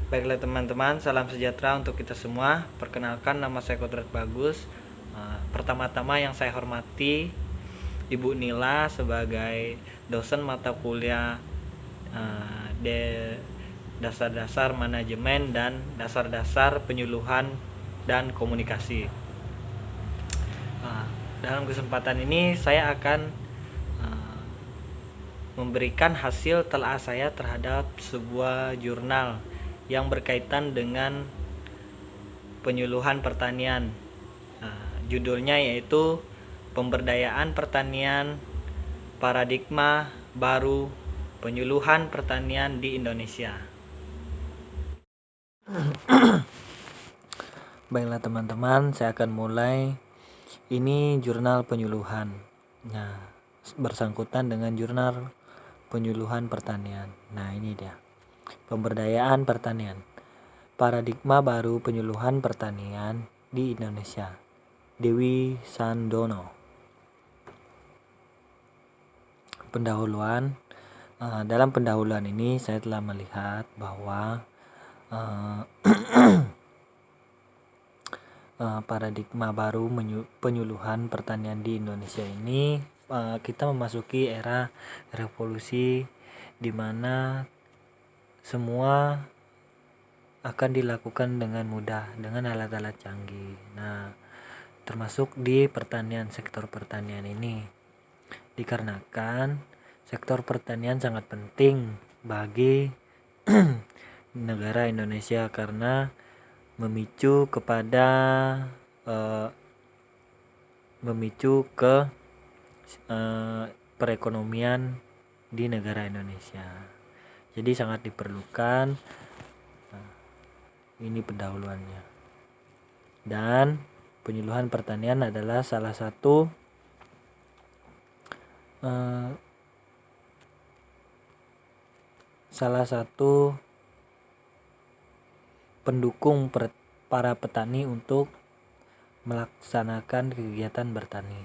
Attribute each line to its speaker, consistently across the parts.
Speaker 1: Baiklah teman-teman, salam sejahtera untuk kita semua. Perkenalkan, nama saya Kodrat Bagus. Pertama-tama yang saya hormati Ibu Nila sebagai dosen mata kuliah dasar-dasar manajemen dan dasar-dasar penyuluhan dan komunikasi. Dalam kesempatan ini saya akan memberikan hasil telah saya terhadap sebuah jurnal yang berkaitan dengan penyuluhan pertanian. Judulnya yaitu Pemberdayaan Pertanian Paradigma Baru Penyuluhan Pertanian di Indonesia. Baiklah teman-teman, saya akan mulai. Ini jurnal penyuluhan. Nah, bersangkutan dengan jurnal penyuluhan pertanian. Nah, ini dia. Pemberdayaan pertanian. Paradigma baru penyuluhan pertanian di Indonesia. Dewi Sandono. Pendahuluan. Dalam pendahuluan ini saya telah melihat bahwa paradigma baru penyuluhan pertanian di Indonesia ini kita memasuki era revolusi di mana semua akan dilakukan dengan mudah dengan alat-alat canggih. Nah, termasuk di pertanian, sektor pertanian ini. Dikarenakan sektor pertanian sangat penting bagi negara Indonesia karena memicu ke perekonomian di negara Indonesia. Jadi sangat diperlukan. Ini pendahuluannya. Dan penyuluhan pertanian adalah salah satu pendukung para petani untuk melaksanakan kegiatan bertani.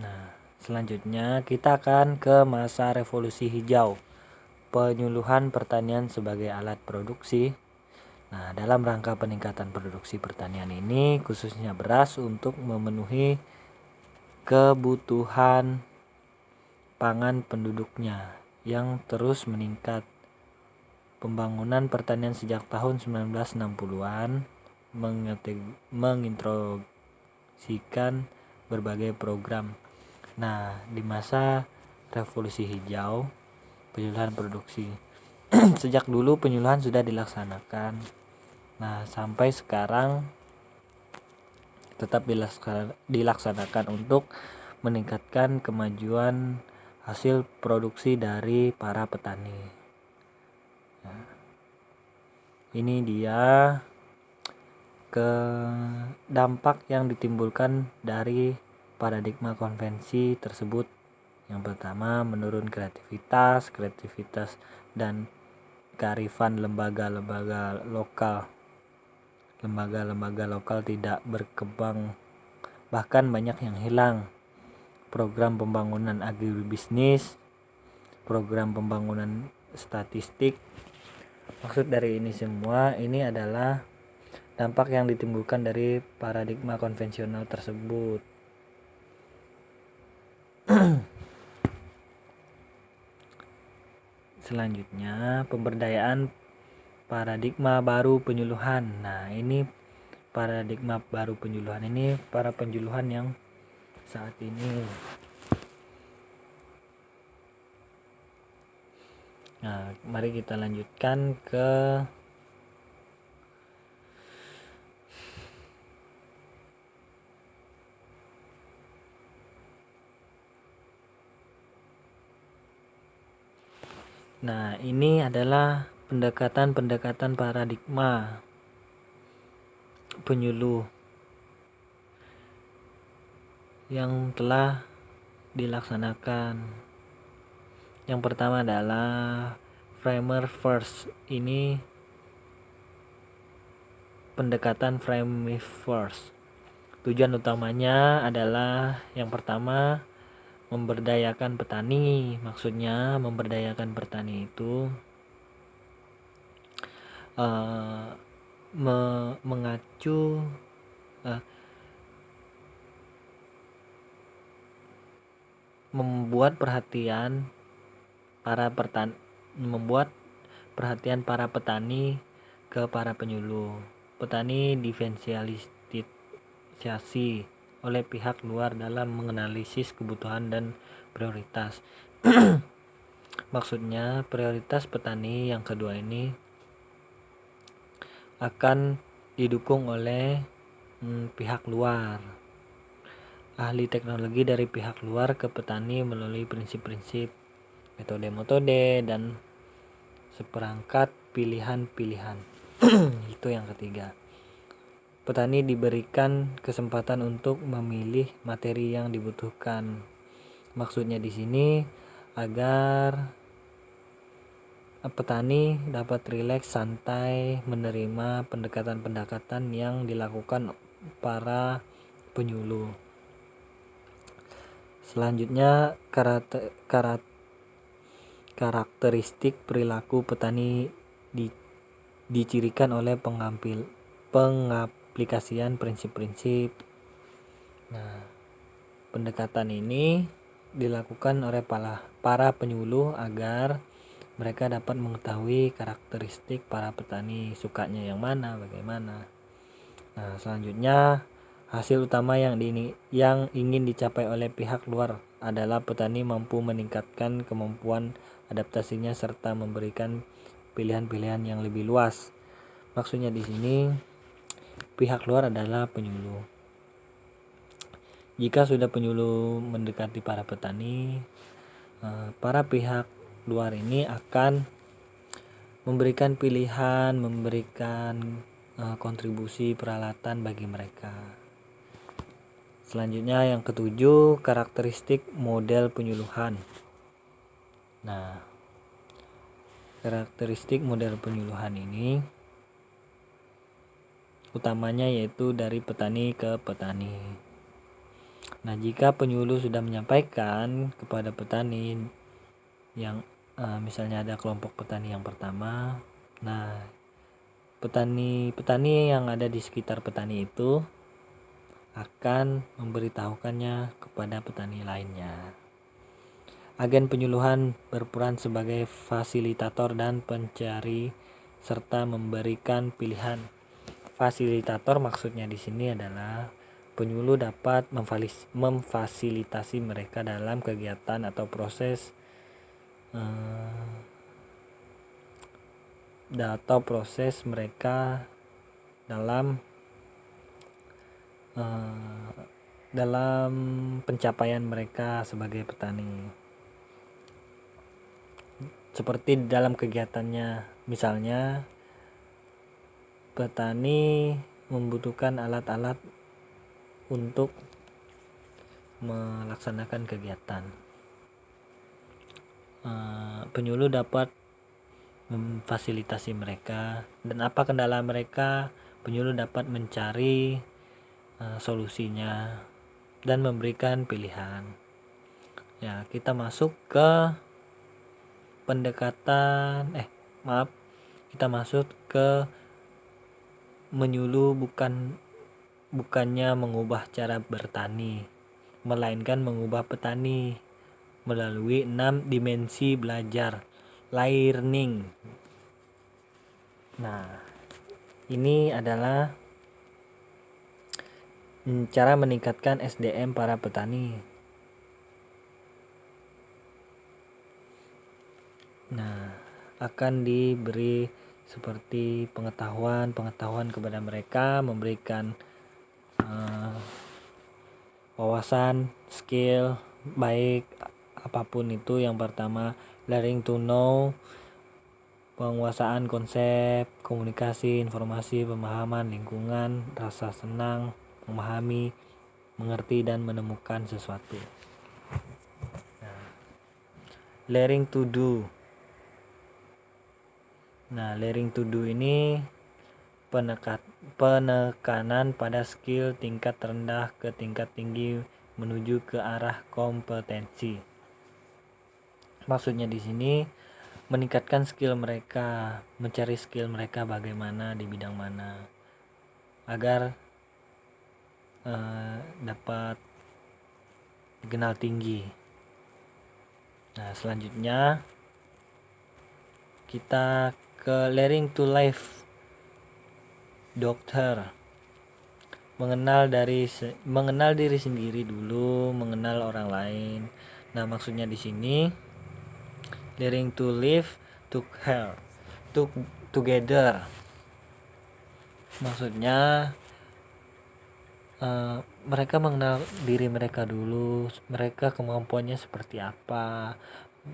Speaker 1: Nah, selanjutnya kita akan ke masa revolusi hijau. Penyuluhan pertanian sebagai alat produksi. Nah, dalam rangka peningkatan produksi pertanian ini khususnya beras untuk memenuhi kebutuhan pangan penduduknya yang terus meningkat. Pembangunan pertanian sejak tahun 1960-an mengintroduksikan berbagai program. Nah, di masa revolusi hijau, penyuluhan produksi. Sejak dulu penyuluhan sudah dilaksanakan. Nah, sampai sekarang tetap dilaksanakan untuk meningkatkan kemajuan hasil produksi dari para petani. Nah, ini dia dampak yang ditimbulkan dari paradigma konvensi tersebut. Yang pertama, menurun kreativitas dan kearifan lembaga-lembaga lokal tidak berkembang, bahkan banyak yang hilang. Program pembangunan agribisnis, program pembangunan statistik. Maksud dari ini semua ini adalah dampak yang ditimbulkan dari paradigma konvensional tersebut. Selanjutnya, pemberdayaan paradigma baru penyuluhan. Nah, ini paradigma baru penyuluhan ini para penyuluhan yang saat ini. Nah, mari kita lanjutkan ke Nah, ini adalah pendekatan paradigma penyuluh yang telah dilaksanakan. Yang pertama adalah Framer First. Ini pendekatan Framer First. Tujuan utamanya adalah yang pertama memberdayakan petani. Maksudnya memberdayakan petani itu mengacu membuat perhatian para petani ke para penyuluh. Petani diferensiasi oleh pihak luar dalam menganalisis kebutuhan dan prioritas. Maksudnya prioritas petani yang kedua ini akan didukung oleh pihak luar, ahli teknologi dari pihak luar ke petani melalui prinsip-prinsip, metode-metode, dan seperangkat pilihan-pilihan. Itu yang ketiga. Petani diberikan kesempatan untuk memilih materi yang dibutuhkan. Maksudnya di sini agar petani dapat rileks, santai, menerima pendekatan-pendekatan yang dilakukan para penyuluh. Selanjutnya, karakteristik perilaku petani dicirikan oleh pengaplikasian prinsip-prinsip. Nah, pendekatan ini dilakukan oleh para penyuluh agar mereka dapat mengetahui karakteristik para petani, sukanya yang mana, bagaimana. Nah, selanjutnya hasil utama yang ingin dicapai oleh pihak luar adalah petani mampu meningkatkan kemampuan adaptasinya serta memberikan pilihan-pilihan yang lebih luas. Maksudnya di sini pihak luar adalah penyuluh. Jika sudah penyuluh mendekati para petani, para pihak luar ini akan memberikan pilihan, memberikan kontribusi peralatan bagi mereka. Selanjutnya yang ketujuh, karakteristik model penyuluhan. Nah, karakteristik model penyuluhan ini utamanya yaitu dari petani ke petani. Nah, jika penyuluh sudah menyampaikan kepada petani yang misalnya ada kelompok petani yang pertama, nah petani yang ada di sekitar petani itu akan memberitahukannya kepada petani lainnya. Agen penyuluhan berperan sebagai fasilitator dan pencari serta memberikan pilihan. Fasilitator maksudnya di sini adalah penyuluh dapat memfasilitasi mereka dalam kegiatan atau proses mereka dalam pencapaian mereka sebagai petani. Seperti dalam kegiatannya, misalnya petani membutuhkan alat-alat untuk melaksanakan kegiatan. Penyuluh dapat memfasilitasi mereka, dan apa kendala mereka, penyuluh dapat mencari solusinya dan memberikan pilihan. Ya, kita masuk ke kita masuk ke menyuluh bukannya mengubah cara bertani, melainkan mengubah petani melalui 6 dimensi belajar, learning. Nah, ini adalah cara meningkatkan SDM para petani. Nah, akan diberi seperti pengetahuan kepada mereka, memberikan wawasan, skill, baik apapun itu. Yang pertama, learning to know, penguasaan konsep, komunikasi, informasi, pemahaman lingkungan, rasa senang, memahami, mengerti, dan menemukan sesuatu. Learning to do. Nah, learning to do ini penekanan pada skill tingkat rendah ke tingkat tinggi menuju ke arah kompetensi. Maksudnya di sini meningkatkan skill mereka, mencari skill mereka bagaimana di bidang mana agar dapat dikenal tinggi. Nah, selanjutnya kita ke learning to life dokter. Mengenal diri sendiri dulu, mengenal orang lain. Nah, maksudnya di sini learning to live together. Maksudnya mereka mengenal diri mereka dulu, mereka kemampuannya seperti apa,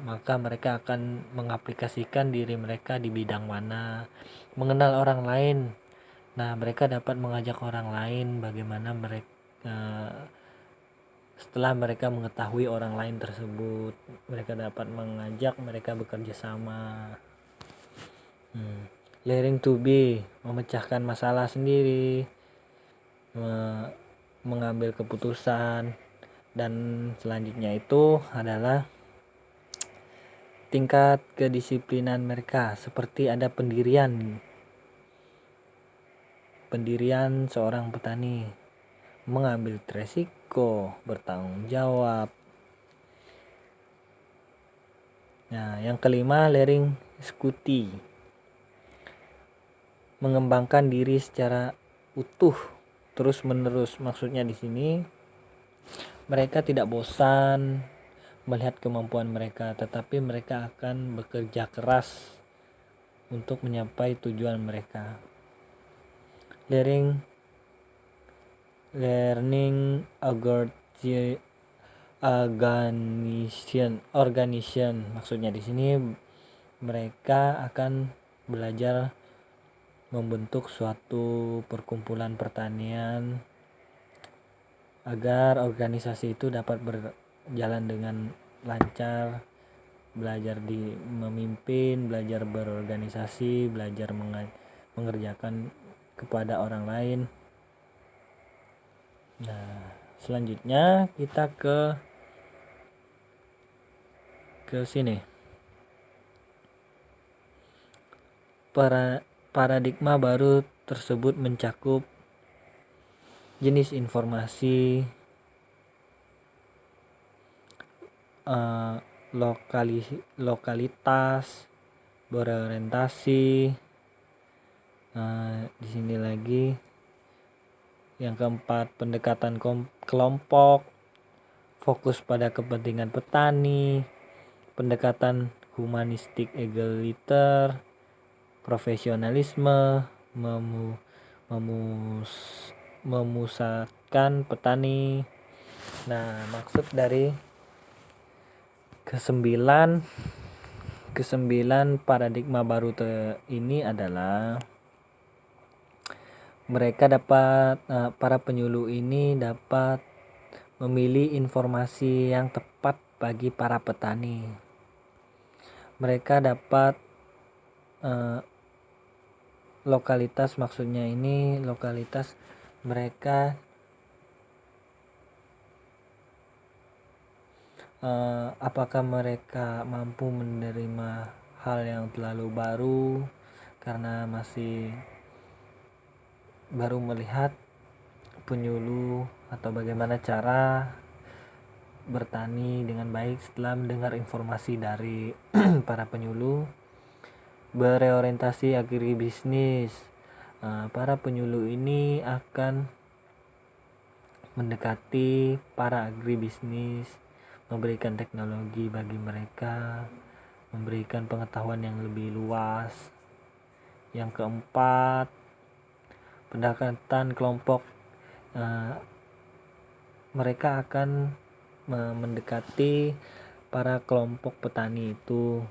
Speaker 1: maka mereka akan mengaplikasikan diri mereka di bidang mana. Mengenal orang lain, nah mereka dapat mengajak orang lain bagaimana mereka setelah mereka mengetahui orang lain tersebut, mereka dapat mengajak mereka bekerja sama. Learning to be, memecahkan masalah sendiri, mengambil keputusan. Dan selanjutnya itu adalah tingkat kedisiplinan mereka, seperti ada pendirian seorang petani, mengambil resiko, bertanggung jawab. Nah, yang kelima learning scuti, mengembangkan diri secara utuh terus menerus. Maksudnya di sini mereka tidak bosan melihat kemampuan mereka, tetapi mereka akan bekerja keras untuk mencapai tujuan mereka. Learning organization, maksudnya di sini mereka akan belajar membentuk suatu perkumpulan pertanian agar organisasi itu dapat berjalan dengan lancar, belajar memimpin, belajar berorganisasi, belajar mengerjakan kepada orang lain. Nah, selanjutnya kita ke sini. Paradigma baru tersebut mencakup jenis informasi, lokalitas, berorientasi. Di sini lagi yang keempat, pendekatan kelompok, fokus pada kepentingan petani, pendekatan humanistik egaliter, profesionalisme, memusatkan petani. Nah, maksud dari kesembilan paradigma baru ini adalah mereka para penyuluh ini dapat memilih informasi yang tepat bagi para petani. Mereka dapat lokalitas, maksudnya ini lokalitas mereka apakah mereka mampu menerima hal yang terlalu baru karena masih baru melihat penyuluh atau bagaimana cara bertani dengan baik. Setelah mendengar informasi dari para penyuluh, berorientasi agribisnis, para penyuluh ini akan mendekati para agribisnis, memberikan teknologi bagi mereka, memberikan pengetahuan yang lebih luas. Yang keempat, pendekatan kelompok, mereka akan mendekati para kelompok petani itu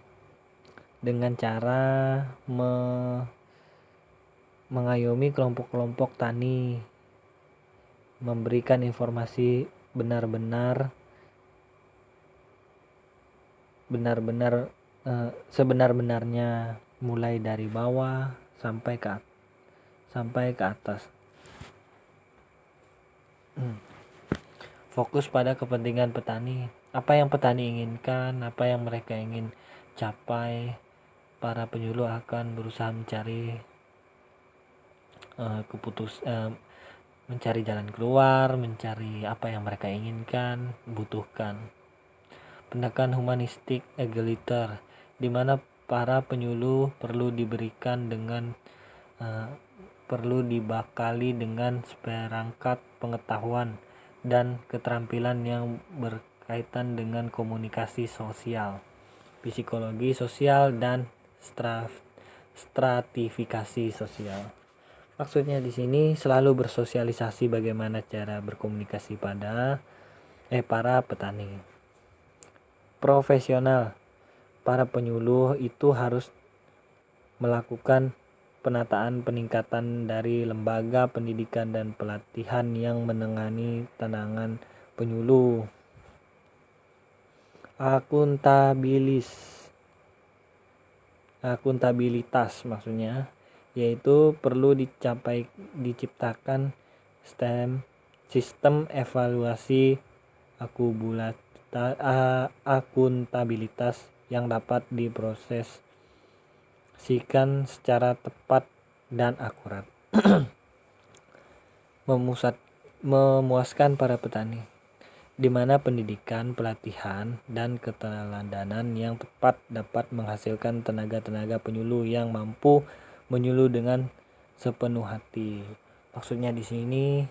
Speaker 1: dengan cara mengayomi kelompok-kelompok tani, memberikan informasi sebenar-benarnya, mulai dari bawah sampai ke atas. Fokus pada kepentingan petani, apa yang petani inginkan, apa yang mereka ingin capai, para penyuluh akan berusaha mencari mencari jalan keluar, mencari apa yang mereka inginkan, butuhkan. Pendekatan humanistik egaliter, di mana para penyuluh perlu dibekali dengan seperangkat pengetahuan dan keterampilan yang berkaitan dengan komunikasi sosial, psikologi sosial, dan stratifikasi sosial. Maksudnya di sini selalu bersosialisasi bagaimana cara berkomunikasi pada para petani. Profesional, para penyuluh itu harus melakukan penataan peningkatan dari lembaga pendidikan dan pelatihan yang menangani tenangan penyuluh. Akuntabilitas maksudnya, yaitu perlu diciptakan sistem evaluasi akuntabilitas yang dapat diprosesikan secara tepat dan akurat. Memuaskan para petani, di mana pendidikan, pelatihan, dan keteladanan yang tepat dapat menghasilkan tenaga-tenaga penyuluh yang mampu menyuluh dengan sepenuh hati. Maksudnya di sini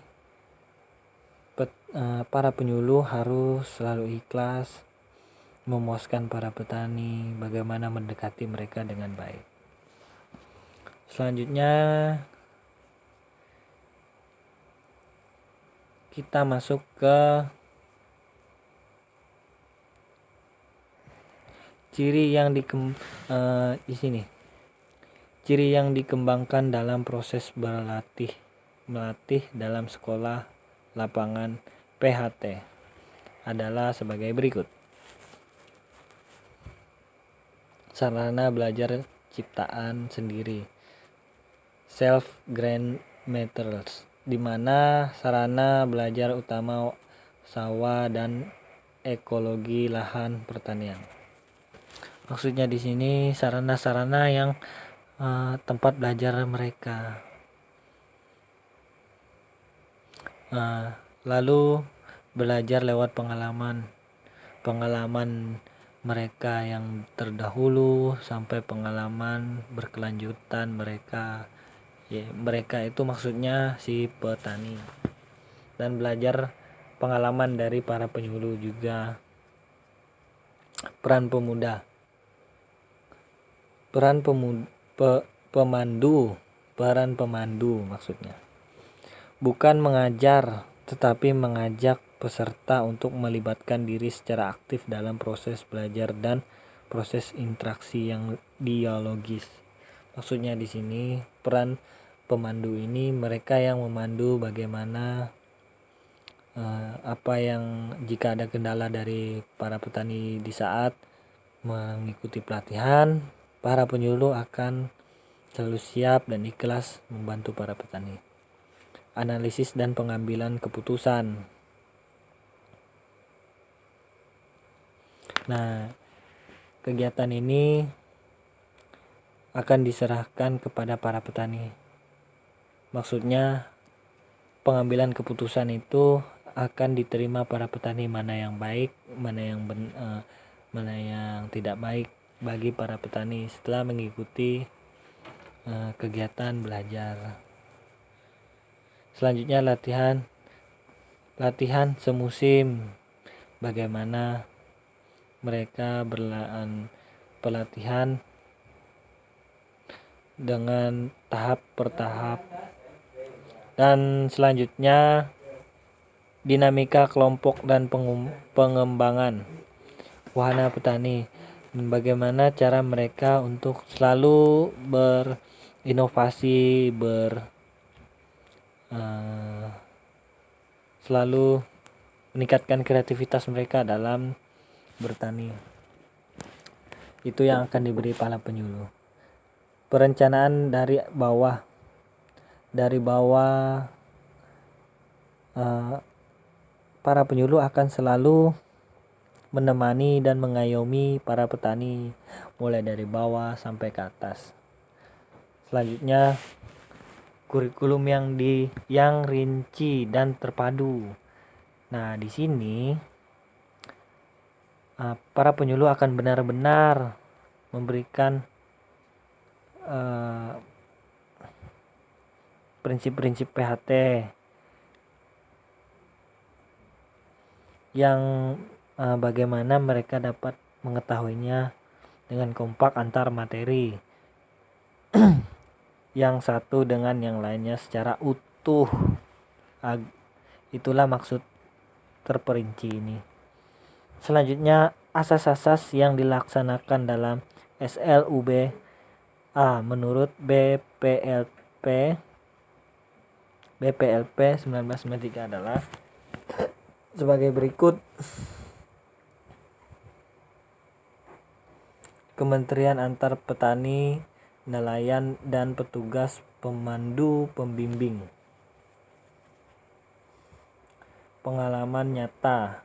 Speaker 1: para penyuluh harus selalu ikhlas, memuaskan para petani, bagaimana mendekati mereka dengan baik. Selanjutnya kita masuk ke ciri yang ciri yang dikembangkan dalam proses melatih dalam sekolah lapangan PHT adalah sebagai berikut. Sarana belajar ciptaan sendiri, self-grant materials, di mana sarana belajar utama sawah dan ekologi lahan pertanian. Maksudnya di sini sarana-sarana yang tempat belajar mereka. Lalu belajar lewat pengalaman mereka yang terdahulu sampai pengalaman berkelanjutan mereka. Mereka itu maksudnya si petani, dan belajar pengalaman dari para penyuluh juga. Peran pemandu maksudnya, bukan mengajar tetapi mengajak peserta untuk melibatkan diri secara aktif dalam proses belajar dan proses interaksi yang dialogis. Maksudnya di sini peran pemandu ini mereka yang memandu bagaimana jika ada kendala dari para petani di saat mengikuti pelatihan, para penyuluh akan selalu siap dan ikhlas membantu para petani. Analisis dan pengambilan keputusan. Nah, kegiatan ini akan diserahkan kepada para petani. Maksudnya pengambilan keputusan itu akan diterima para petani, mana yang baik, mana yang tidak baik bagi para petani setelah mengikuti kegiatan belajar. Selanjutnya latihan semusim, bagaimana mereka pelatihan dengan tahap per tahap. Dan selanjutnya dinamika kelompok dan pengembangan wahana petani, bagaimana cara mereka untuk selalu berinovasi, selalu meningkatkan kreativitas mereka dalam bertani. Itu yang akan diberi para penyuluh. Perencanaan dari bawah para penyuluh akan selalu menemani dan mengayomi para petani mulai dari bawah sampai ke atas. Selanjutnya, kurikulum yang rinci dan terpadu. Nah, di sini para penyuluh akan benar-benar memberikan prinsip-prinsip PHT yang bagaimana mereka dapat mengetahuinya dengan kompak antar materi yang satu dengan yang lainnya secara utuh. Itulah maksud terperinci ini. Selanjutnya, asas-asas yang dilaksanakan dalam SLUB menurut BPLP 1993 adalah sebagai berikut. Kementerian Antar Petani, Nelayan, dan petugas pemandu pembimbing. Pengalaman nyata,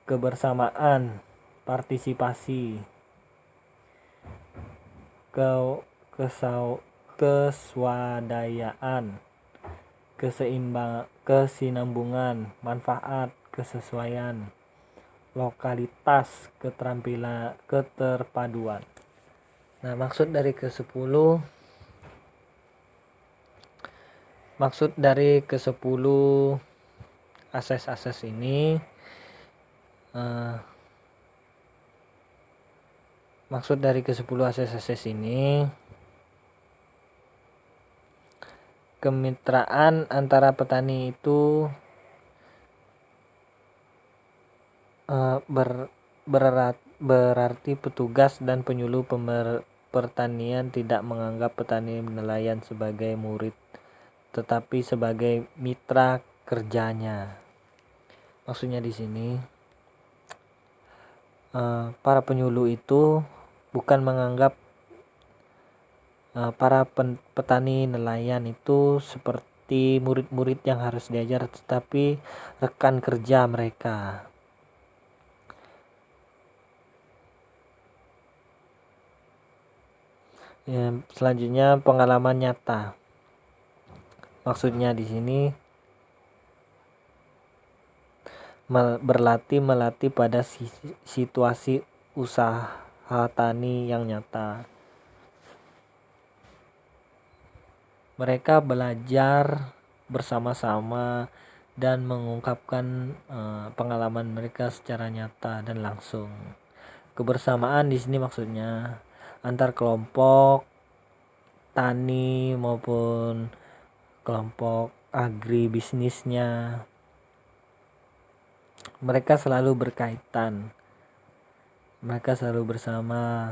Speaker 1: kebersamaan, partisipasi, keswadayaan, kesinambungan, manfaat, kesesuaian, lokalitas, keterampilan, keterpaduan. Nah, maksud dari ke-10 asas-asas ini kemitraan antara petani itu berarti petugas dan penyuluh pertanian tidak menganggap petani nelayan sebagai murid, tetapi sebagai mitra kerjanya. Maksudnya di sini para penyuluh itu bukan menganggap para petani nelayan itu seperti murid-murid yang harus diajar, tetapi rekan kerja mereka. Selanjutnya, pengalaman nyata. Maksudnya di sini melatih pada situasi usaha tani yang nyata. Mereka belajar bersama-sama dan mengungkapkan pengalaman mereka secara nyata dan langsung. Kebersamaan di sini maksudnya antar kelompok tani maupun kelompok agribisnisnya. Mereka selalu berkaitan. Mereka selalu bersama.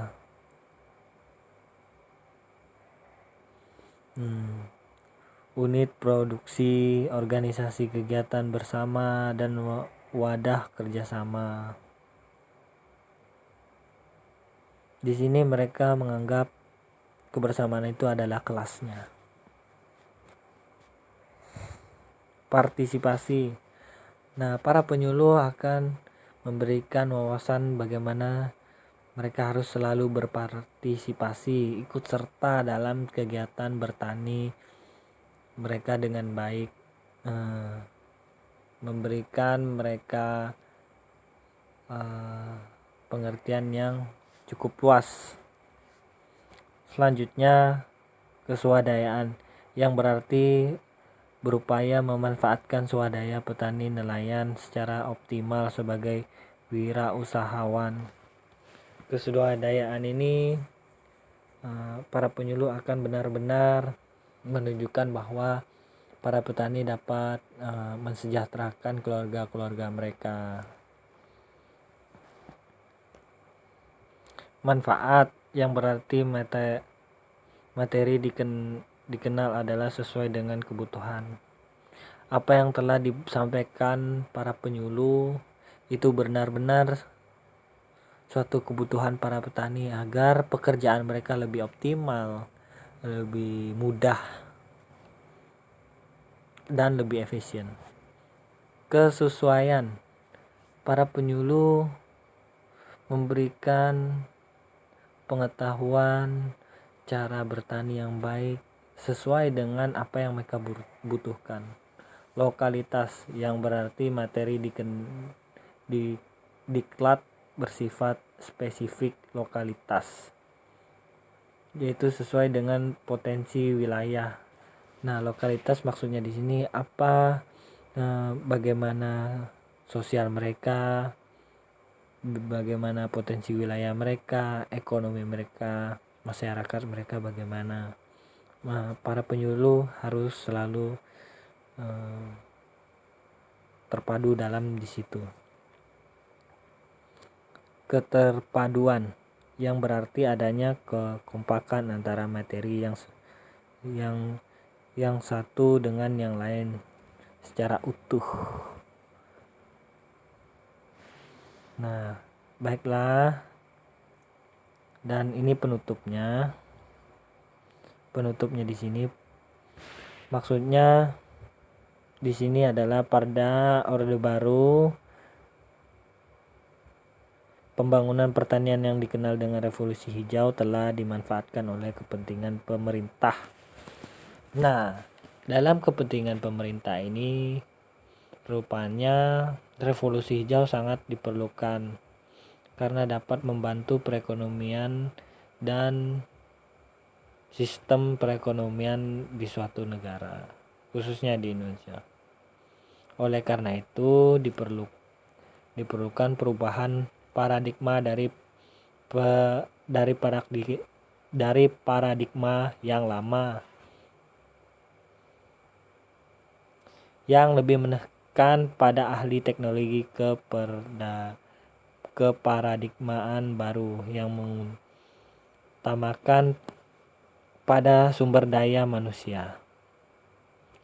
Speaker 1: Unit produksi, organisasi kegiatan bersama, dan wadah kerjasama. Di sini mereka menganggap kebersamaan itu adalah kelasnya. Partisipasi. Nah, para penyuluh akan memberikan wawasan bagaimana mereka harus selalu berpartisipasi, ikut serta dalam kegiatan bertani mereka dengan baik, memberikan mereka pengertian yang cukup luas. Selanjutnya, keswadayaan, yang berarti berupaya memanfaatkan swadaya petani nelayan secara optimal sebagai wirausahawan. Keswadayaan ini para penyuluh akan benar-benar menunjukkan bahwa para petani dapat mensejahterakan keluarga-keluarga mereka. Manfaat, yang berarti materi dikenal adalah sesuai dengan kebutuhan. Apa yang telah disampaikan para penyuluh itu benar-benar suatu kebutuhan para petani agar pekerjaan mereka lebih optimal, lebih mudah, dan lebih efisien. Kesesuaian, para penyuluh memberikan pengetahuan cara bertani yang baik sesuai dengan apa yang mereka butuhkan. Lokalitas yang berarti materi diklat bersifat spesifik lokalitas, yaitu sesuai dengan potensi wilayah. Nah, lokalitas maksudnya di sini apa? Bagaimana sosial mereka, bagaimana potensi wilayah mereka, ekonomi mereka, masyarakat mereka bagaimana. Nah, para penyuluh harus selalu terpadu dalam di situ. Keterpaduan yang berarti adanya kekompakan antara materi yang satu dengan yang lain secara utuh. Nah, baiklah. Dan ini penutupnya. Penutupnya di sini maksudnya di sini adalah pada Orde Baru pembangunan pertanian yang dikenal dengan revolusi hijau telah dimanfaatkan oleh kepentingan pemerintah. Nah, dalam kepentingan pemerintah ini rupanya revolusi hijau sangat diperlukan karena dapat membantu perekonomian dan sistem perekonomian di suatu negara, khususnya di Indonesia. Oleh karena itu diperlukan perubahan paradigma dari paradigma yang lama yang lebih menekan pada ahli teknologi keparadigmaan baru yang mengutamakan pada sumber daya manusia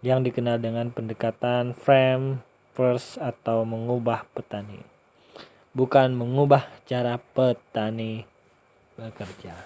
Speaker 1: yang dikenal dengan pendekatan frame first atau mengubah petani, bukan mengubah cara petani bekerja.